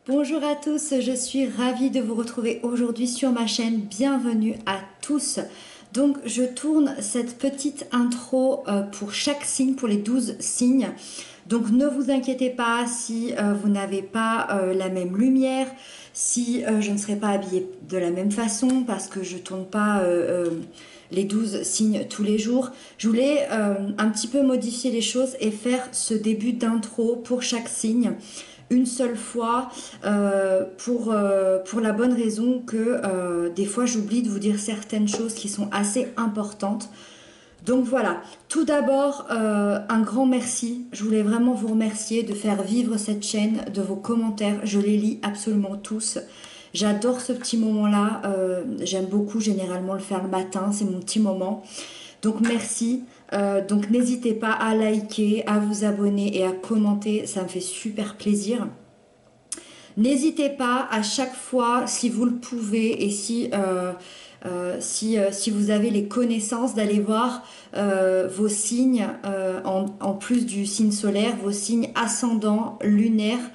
Bonjour à tous, je suis ravie de vous retrouver aujourd'hui sur ma chaîne. Bienvenue à tous. Donc je tourne cette petite intro pour chaque signe, pour les 12 signes. Donc ne vous inquiétez pas si vous n'avez pas la même lumière, si je ne serai pas habillée de la même façon parce que je tourne pas les 12 signes tous les jours. Je voulais un petit peu modifier les choses et faire ce début d'intro pour chaque signe une seule fois pour la bonne raison que des fois j'oublie de vous dire certaines choses qui sont assez importantes. Donc voilà, tout d'abord un grand merci. Je voulais vraiment vous remercier de faire vivre cette chaîne, de vos commentaires. Je les lis absolument tous. J'adore ce petit moment-là. J'aime beaucoup généralement le faire le matin. C'est mon petit moment. Donc merci. Donc n'hésitez pas à liker, à vous abonner et à commenter. Ça me fait super plaisir. N'hésitez pas à chaque fois, si vous le pouvez et si vous avez les connaissances, d'aller voir vos signes, en plus du signe solaire, vos signes ascendants, lunaires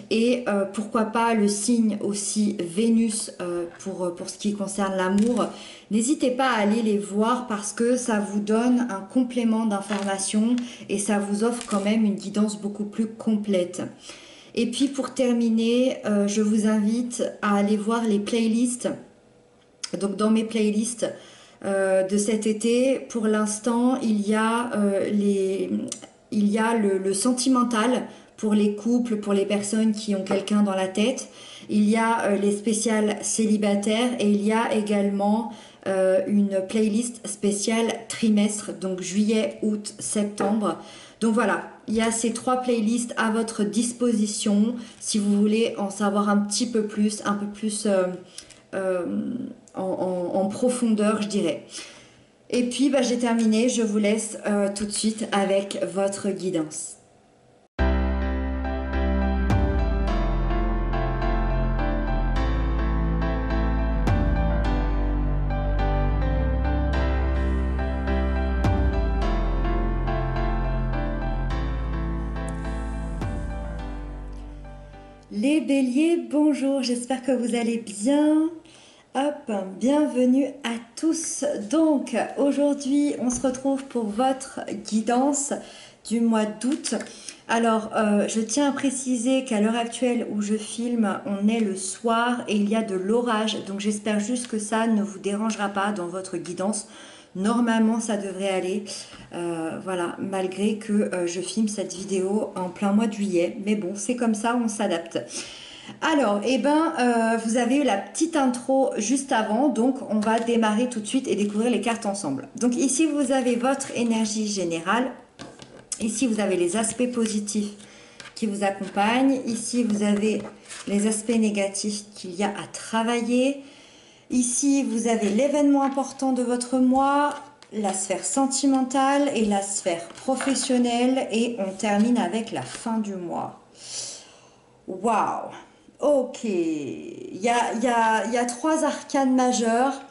et pourquoi pas le signe aussi Vénus pour ce qui concerne l'amour. N'hésitez pas à aller les voir parce que ça vous donne un complément d'information et ça vous offre quand même une guidance beaucoup plus complète. Et puis pour terminer, je vous invite à aller voir les playlists. Donc dans mes playlists de cet été, pour l'instant, il y a le sentimental pour les couples, pour les personnes qui ont quelqu'un dans la tête. Il y a les spéciales célibataires et il y a également une playlist spéciale trimestre, donc juillet, août, septembre. Donc voilà, il y a ces trois playlists à votre disposition si vous voulez en savoir un petit peu plus, un peu plus en profondeur, je dirais. Et puis bah, j'ai terminé, je vous laisse tout de suite avec votre guidance. Les béliers, bonjour, j'espère que vous allez bien. Hop, bienvenue à tous. Donc aujourd'hui, on se retrouve pour votre guidance du mois d'août. Alors, je tiens à préciser qu'à l'heure actuelle où je filme, on est le soir et il y a de l'orage. Donc j'espère juste que ça ne vous dérangera pas dans votre guidance. Normalement, ça devrait aller, voilà, malgré que je filme cette vidéo en plein mois de juillet. Mais bon, c'est comme ça, on s'adapte. Alors, vous avez eu la petite intro juste avant, donc on va démarrer tout de suite et découvrir les cartes ensemble. Donc ici, vous avez votre énergie générale. Ici, vous avez les aspects positifs qui vous accompagnent. Ici, vous avez les aspects négatifs qu'il y a à travailler. Ici, vous avez l'événement important de votre mois, la sphère sentimentale et la sphère professionnelle. Et on termine avec la fin du mois. Waouh! Ok. Il y a trois arcanes majeures.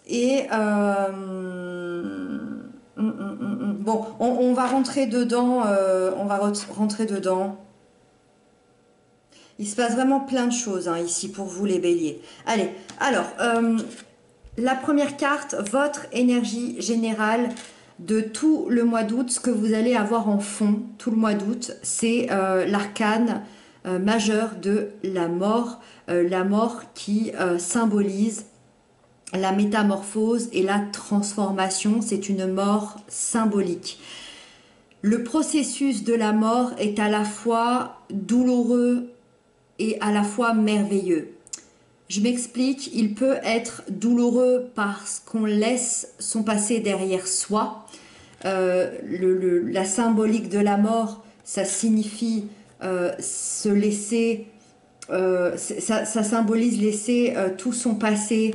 Et bon, on va rentrer dedans. Rentrer dedans. Il se passe vraiment plein de choses hein, ici pour vous les béliers. Allez, alors, la première carte, votre énergie générale de tout le mois d'août, ce que vous allez avoir en fond tout le mois d'août, c'est l'arcane majeur de la mort qui symbolise la métamorphose et la transformation. C'est une mort symbolique. Le processus de la mort est à la fois douloureux et à la fois merveilleux. Je m'explique, il peut être douloureux parce qu'on laisse son passé derrière soi. La symbolique de la mort, ça signifie se laisser, ça symbolise laisser tout son passé,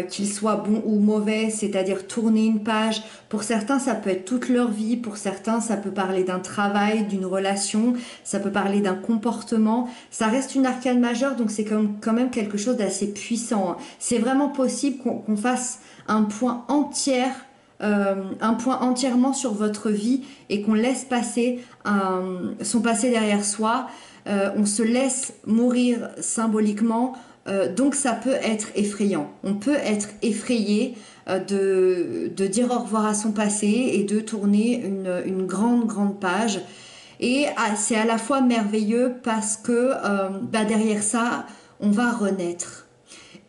qu'il soit bon ou mauvais, c'est-à-dire tourner une page. Pour certains, ça peut être toute leur vie. Pour certains, ça peut parler d'un travail, d'une relation. Ça peut parler d'un comportement. Ça reste une arcane majeure, donc c'est quand même quelque chose d'assez puissant. C'est vraiment possible qu'on fasse un point entièrement sur votre vie et qu'on laisse passer son passé derrière soi. on se laisse mourir symboliquement, donc ça peut être effrayant. On peut être effrayé de dire au revoir à son passé et de tourner une grande page. Et c'est à la fois merveilleux parce que derrière ça, on va renaître.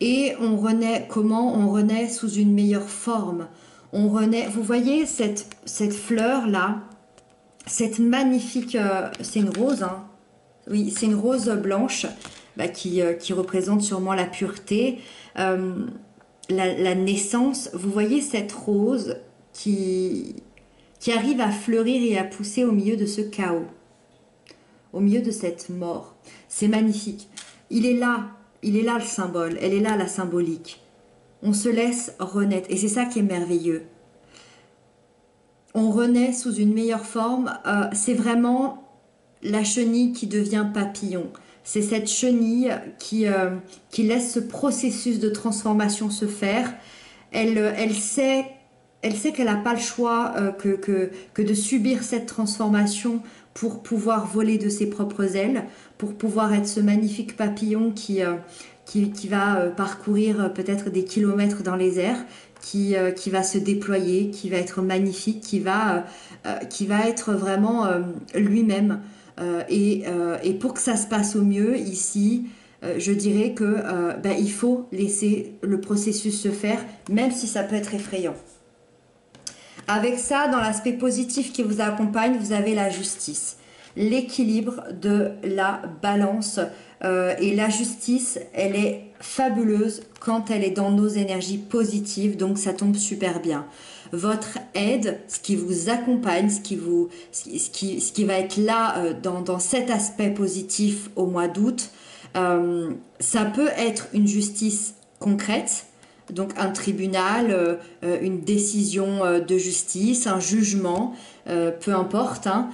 Et on renaît comment? On renaît sous une meilleure forme. On renaît, vous voyez cette fleur-là, cette magnifique, c'est une rose, hein. Oui, c'est une rose blanche qui représente sûrement la pureté, la naissance. Vous voyez cette rose qui arrive à fleurir et à pousser au milieu de ce chaos, au milieu de cette mort. C'est magnifique. Il est là le symbole, elle est là la symbolique. On se laisse renaître et c'est ça qui est merveilleux. On renaît sous une meilleure forme, c'est vraiment la chenille qui devient papillon. C'est cette chenille qui laisse ce processus de transformation se faire. Elle sait qu'elle n'a pas le choix que de subir cette transformation pour pouvoir voler de ses propres ailes, pour pouvoir être ce magnifique papillon qui va parcourir peut-être des kilomètres dans les airs, qui va se déployer, qui va être magnifique, qui va être vraiment lui-même. Et pour que ça se passe au mieux ici, je dirais que il faut laisser le processus se faire, même si ça peut être effrayant. Avec ça, dans l'aspect positif qui vous accompagne, vous avez la justice, l'équilibre de la balance. Et la justice, elle est fabuleuse quand elle est dans nos énergies positives, donc ça tombe super bien. Votre aide, ce qui vous accompagne, ce qui va être là dans cet aspect positif au mois d'août, ça peut être une justice concrète, donc un tribunal, une décision de justice, un jugement, peu importe, hein.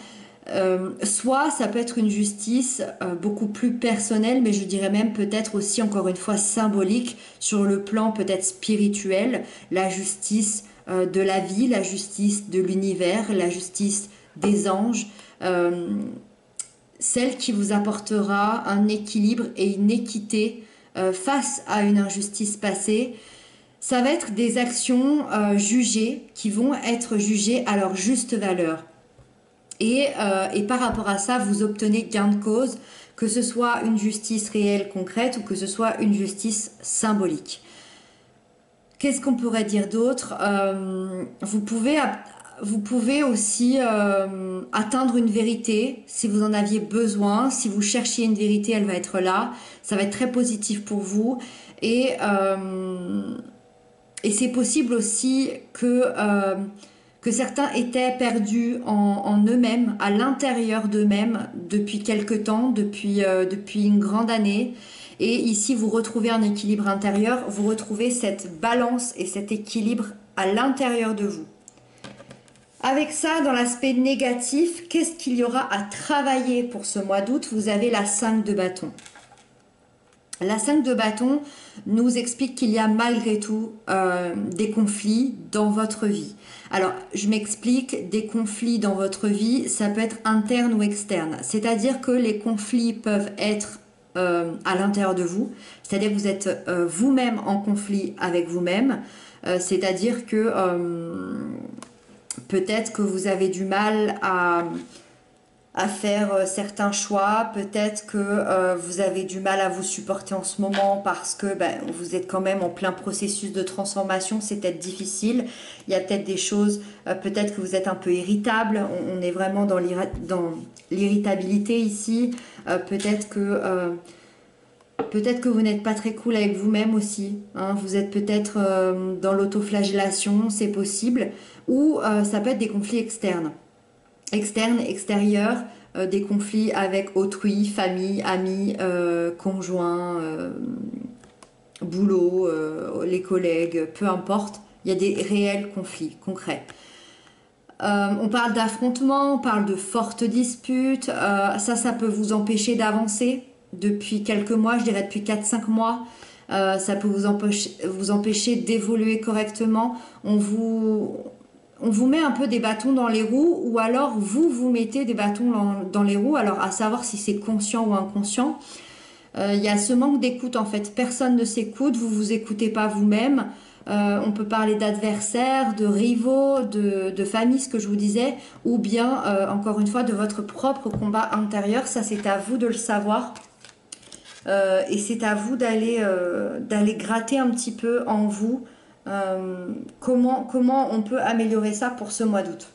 Soit ça peut être une justice beaucoup plus personnelle, mais je dirais même peut-être aussi encore une fois symbolique sur le plan peut-être spirituel, la justice de la vie, la justice de l'univers, la justice des anges, celle qui vous apportera un équilibre et une équité face à une injustice passée. Ça va être des actions jugées qui vont être jugées à leur juste valeur. Et par rapport à ça, vous obtenez gain de cause, que ce soit une justice réelle, concrète, ou que ce soit une justice symbolique. Qu'est-ce qu'on pourrait dire d'autre? Vous pouvez aussi atteindre une vérité si vous en aviez besoin. Si vous cherchiez une vérité, elle va être là. Ça va être très positif pour vous. Et c'est possible aussi que certains étaient perdus en eux-mêmes, à l'intérieur d'eux-mêmes, depuis quelque temps, depuis une grande année. Et ici, vous retrouvez un équilibre intérieur, vous retrouvez cette balance et cet équilibre à l'intérieur de vous. Avec ça, dans l'aspect négatif, qu'est-ce qu'il y aura à travailler pour ce mois d'août? Vous avez la 5 de bâton. La 5 de bâton nous explique qu'il y a malgré tout des conflits dans votre vie. Alors, je m'explique, des conflits dans votre vie, ça peut être interne ou externe. C'est-à-dire que les conflits peuvent être à l'intérieur de vous, c'est-à-dire que vous êtes vous-même en conflit avec vous-même, c'est-à-dire que peut-être que vous avez du mal à faire certains choix, peut-être que vous avez du mal à vous supporter en ce moment parce que vous êtes quand même en plein processus de transformation, c'est peut-être difficile, il y a peut-être des choses, peut-être que vous êtes un peu irritable, on est vraiment dans l'irritabilité ici, peut-être que vous n'êtes pas très cool avec vous-même aussi, hein, vous êtes peut-être dans l'autoflagellation, c'est possible, ou ça peut être des conflits externes. Externe, extérieur, des conflits avec autrui, famille, amis, conjoints, boulot, les collègues, peu importe, il y a des réels conflits concrets. On parle d'affrontements, on parle de fortes disputes, ça peut vous empêcher d'avancer depuis quelques mois, je dirais depuis 4-5 mois, ça peut vous empêcher d'évoluer correctement, on vous met un peu des bâtons dans les roues ou alors vous vous mettez des bâtons dans les roues, alors à savoir si c'est conscient ou inconscient. Il y a ce manque d'écoute en fait, personne ne s'écoute, vous vous écoutez pas vous-même. On peut parler d'adversaires, de rivaux, de famille, ce que je vous disais, ou bien encore une fois de votre propre combat intérieur. Ça c'est à vous de le savoir. Et c'est à vous d'aller gratter un petit peu en vous comment on peut améliorer ça pour ce mois d'août.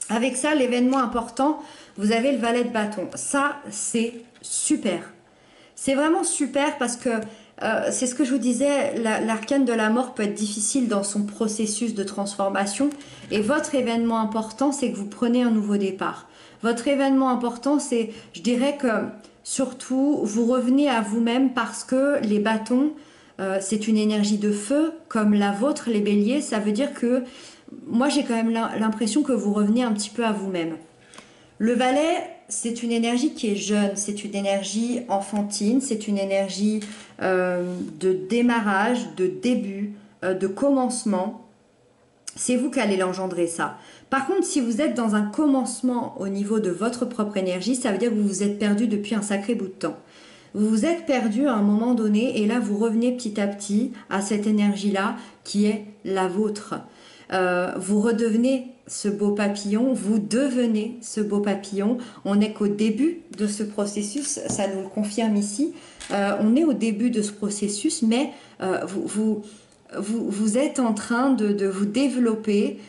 Avec ça, l'événement important, vous avez le valet de bâton. Ça, c'est super. C'est vraiment super parce que c'est ce que je vous disais, l'arcane de la mort peut être difficile dans son processus de transformation. Et votre événement important, c'est que vous prenez un nouveau départ. Votre événement important, c'est, je dirais que surtout, vous revenez à vous-même parce que les bâtons, c'est une énergie de feu, comme la vôtre, les béliers. Ça veut dire que moi, j'ai quand même l'impression que vous revenez un petit peu à vous-même. Le valet, c'est une énergie qui est jeune, c'est une énergie enfantine, c'est une énergie de démarrage, de début, de commencement. C'est vous qui allez l'engendrer ça. Par contre, si vous êtes dans un commencement au niveau de votre propre énergie, ça veut dire que vous vous êtes perdu depuis un sacré bout de temps. Vous vous êtes perdu à un moment donné et là, vous revenez petit à petit à cette énergie-là qui est la vôtre. Vous redevenez ce beau papillon, vous devenez ce beau papillon. On n'est qu'au début de ce processus, ça nous le confirme ici. On est au début de ce processus, mais vous êtes en train de vous développer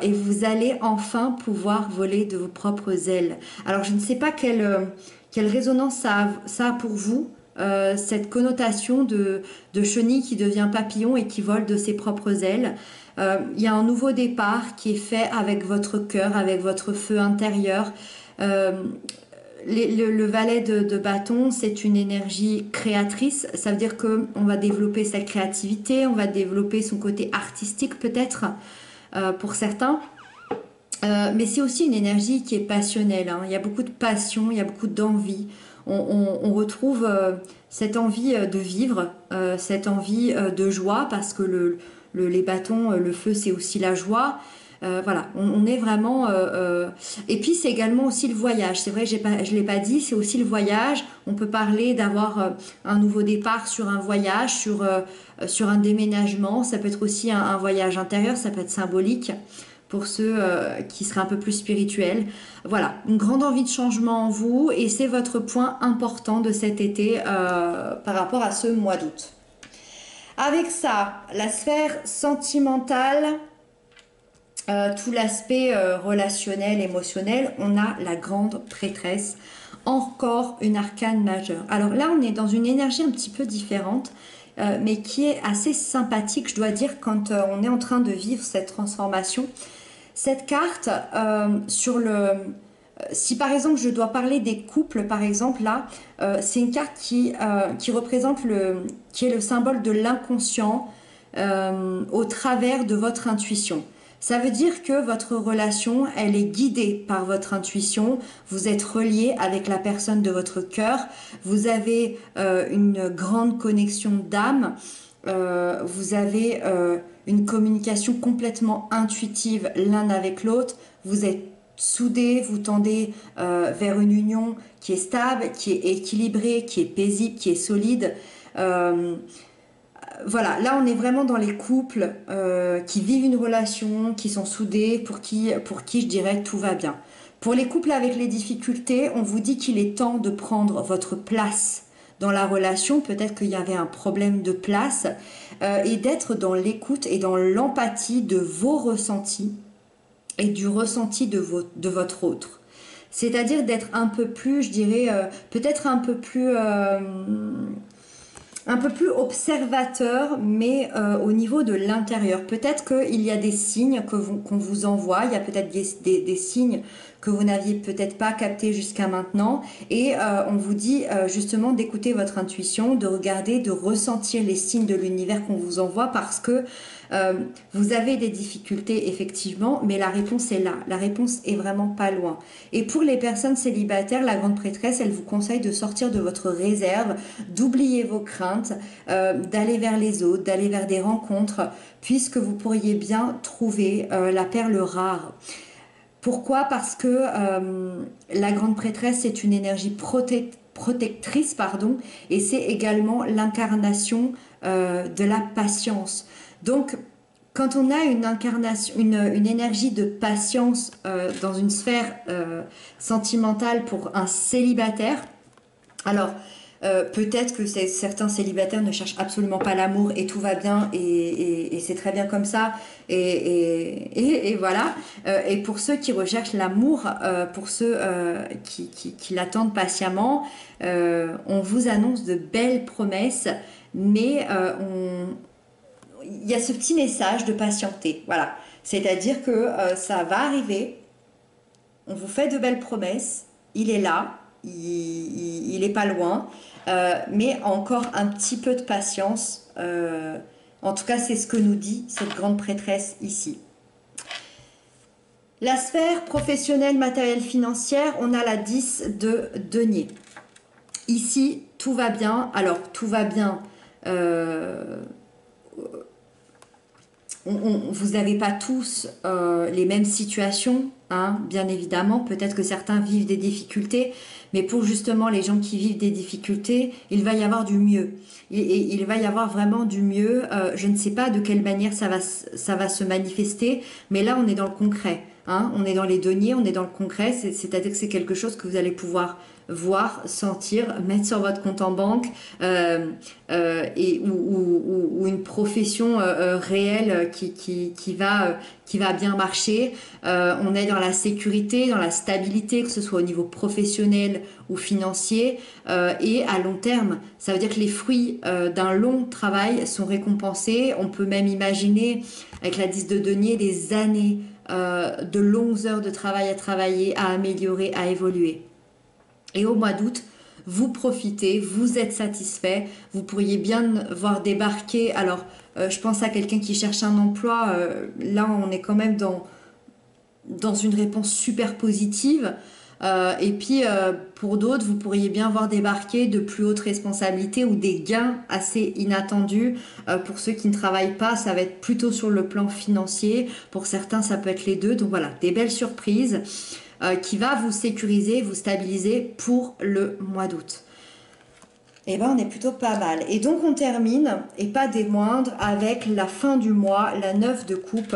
et vous allez enfin pouvoir voler de vos propres ailes. Alors, je ne sais pas quelle résonance ça a pour vous, cette connotation de chenille qui devient papillon et qui vole de ses propres ailes. Il y a un nouveau départ qui est fait avec votre cœur, avec votre feu intérieur. Le valet de bâton, c'est une énergie créatrice. Ça veut dire qu'on va développer sa créativité, on va développer son côté artistique peut-être pour certains. Mais c'est aussi une énergie qui est passionnelle. Hein. Il y a beaucoup de passion, il y a beaucoup d'envie. On retrouve cette envie de vivre, cette envie de joie parce que les bâtons, le feu, c'est aussi la joie. Voilà, on est vraiment... Et puis, c'est également aussi le voyage. C'est vrai, je ne l'ai pas dit, c'est aussi le voyage. On peut parler d'avoir un nouveau départ sur un voyage, sur un déménagement. Ça peut être aussi un voyage intérieur, ça peut être symbolique pour ceux qui seraient un peu plus spirituels. Voilà, une grande envie de changement en vous et c'est votre point important de cet été par rapport à ce mois d'août. Avec ça, la sphère sentimentale, tout l'aspect relationnel, émotionnel, on a la grande prêtresse, encore une arcane majeure. Alors là, on est dans une énergie un petit peu différente, mais qui est assez sympathique, je dois dire, quand on est en train de vivre cette transformation. Cette carte, si par exemple je dois parler des couples, par exemple là, c'est une carte qui représente qui est le symbole de l'inconscient au travers de votre intuition. Ça veut dire que votre relation, elle est guidée par votre intuition. Vous êtes relié avec la personne de votre cœur. Vous avez une grande connexion d'âme. Vous avez une communication complètement intuitive l'un avec l'autre. Vous êtes soudés, vous tendez vers une union qui est stable, qui est équilibrée, qui est paisible, qui est solide. Voilà, là on est vraiment dans les couples qui vivent une relation, qui sont soudés, pour qui je dirais tout va bien. Pour les couples avec les difficultés, on vous dit qu'il est temps de prendre votre place dans la relation. Peut-être qu'il y avait un problème de place et d'être dans l'écoute et dans l'empathie de vos ressentis et du ressenti de votre autre. C'est-à-dire d'être un peu plus, je dirais, peut-être un peu plus observateur, mais au niveau de l'intérieur. Peut-être qu'il y a des signes qu'on vous envoie, il y a peut-être des signes que vous n'aviez peut-être pas capté jusqu'à maintenant. Et on vous dit justement d'écouter votre intuition, de regarder, de ressentir les signes de l'univers qu'on vous envoie parce que vous avez des difficultés effectivement, mais la réponse est là. La réponse est vraiment pas loin. Et pour les personnes célibataires, la grande prêtresse, elle vous conseille de sortir de votre réserve, d'oublier vos craintes, d'aller vers les autres, d'aller vers des rencontres, puisque vous pourriez bien trouver la perle rare. Pourquoi? Parce que la grande prêtresse, c'est une énergie protectrice, pardon, et c'est également l'incarnation de la patience. Donc, quand on a une incarnation, une énergie de patience dans une sphère sentimentale pour un célibataire, alors peut-être que certains célibataires ne cherchent absolument pas l'amour et tout va bien et c'est très bien comme ça et voilà. Et pour ceux qui recherchent l'amour, pour ceux qui l'attendent patiemment, on vous annonce de belles promesses, mais il y a ce petit message de patienter, voilà. C'est-à-dire que ça va arriver, on vous fait de belles promesses, il est là, il est pas loin, mais encore un petit peu de patience. En tout cas, c'est ce que nous dit cette grande prêtresse ici. La sphère professionnelle, matérielle, financière, on a la 10 de denier. Ici, tout va bien. Alors, tout va bien. Vous n'avez pas tous les mêmes situations, hein, bien évidemment. Peut-être que certains vivent des difficultés, mais pour justement les gens qui vivent des difficultés, il va y avoir du mieux. Il va y avoir vraiment du mieux. Je ne sais pas de quelle manière ça va se manifester, mais là, on est dans le concret. Hein, on est dans les deniers, on est dans le concret, c'est-à-dire que c'est quelque chose que vous allez pouvoir voir, sentir, mettre sur votre compte en banque ou une profession réelle qui va bien marcher. On est dans la sécurité, dans la stabilité, que ce soit au niveau professionnel ou financier et à long terme. Ça veut dire que les fruits d'un long travail sont récompensés. On peut même imaginer, avec la 10 de denier, des années de longues heures de travail à travailler, à améliorer, à évoluer. Et au mois d'août, vous profitez, vous êtes satisfait, vous pourriez bien voir débarquer. Alors, je pense à quelqu'un qui cherche un emploi. Là, on est quand même dans une réponse super positive. Et puis, pour d'autres, vous pourriez bien voir débarquer de plus hautes responsabilités ou des gains assez inattendus. Pour ceux qui ne travaillent pas, ça va être plutôt sur le plan financier. Pour certains, ça peut être les deux. Donc voilà, des belles surprises qui va vous sécuriser, vous stabiliser pour le mois d'août. Et ben, on est plutôt pas mal. Et donc, on termine, et pas des moindres, avec la fin du mois, la 9 de coupe.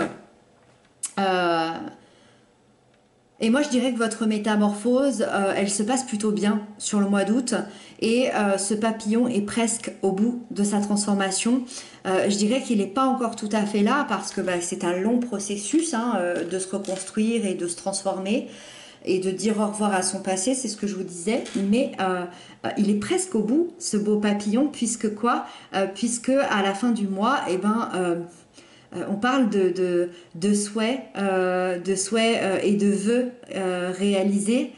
Et moi, je dirais que votre métamorphose, elle se passe plutôt bien sur le mois d'août. Et ce papillon est presque au bout de sa transformation. Je dirais qu'il n'est pas encore tout à fait là parce que c'est un long processus de se reconstruire et de se transformer et de dire au revoir à son passé, c'est ce que je vous disais. Mais il est presque au bout, ce beau papillon, puisque quoi? Puisque à la fin du mois, on parle de souhaits et de vœux réalisés.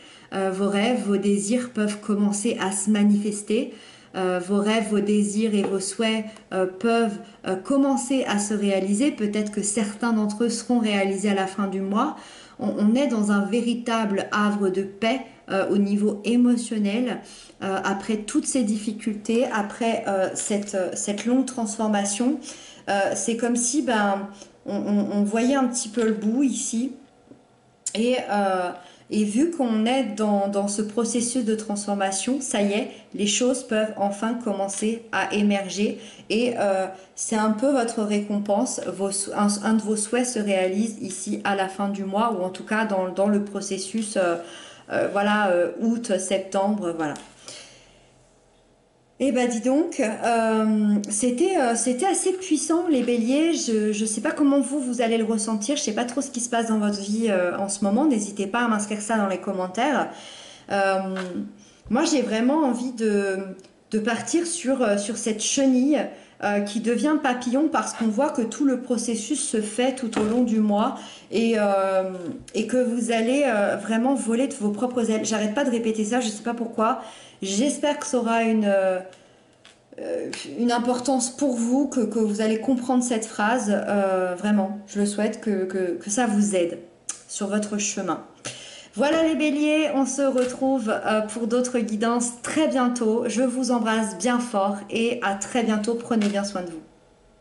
Vos rêves, vos désirs peuvent commencer à se manifester. Vos rêves, vos désirs et vos souhaits peuvent commencer à se réaliser. Peut-être que certains d'entre eux seront réalisés à la fin du mois. On est dans un véritable havre de paix au niveau émotionnel. Après toutes ces difficultés, après cette longue transformation, c'est comme si on voyait un petit peu le bout ici et vu qu'on est dans ce processus de transformation, ça y est, les choses peuvent enfin commencer à émerger et c'est un peu votre récompense. Un de vos souhaits se réalise ici à la fin du mois ou en tout cas dans le processus août, septembre, voilà. Eh ben dis donc, c'était assez puissant les béliers, je sais pas comment vous allez le ressentir, je sais pas trop ce qui se passe dans votre vie en ce moment, n'hésitez pas à m'inscrire ça dans les commentaires. Moi j'ai vraiment envie de partir sur cette chenille qui devient papillon parce qu'on voit que tout le processus se fait tout au long du mois et que vous allez vraiment voler de vos propres ailes. J'arrête pas de répéter ça, je sais pas pourquoi. J'espère que ça aura une importance pour vous, que vous allez comprendre cette phrase. Vraiment, je le souhaite que ça vous aide sur votre chemin. Voilà les béliers, on se retrouve pour d'autres guidances très bientôt. Je vous embrasse bien fort et à très bientôt. Prenez bien soin de vous.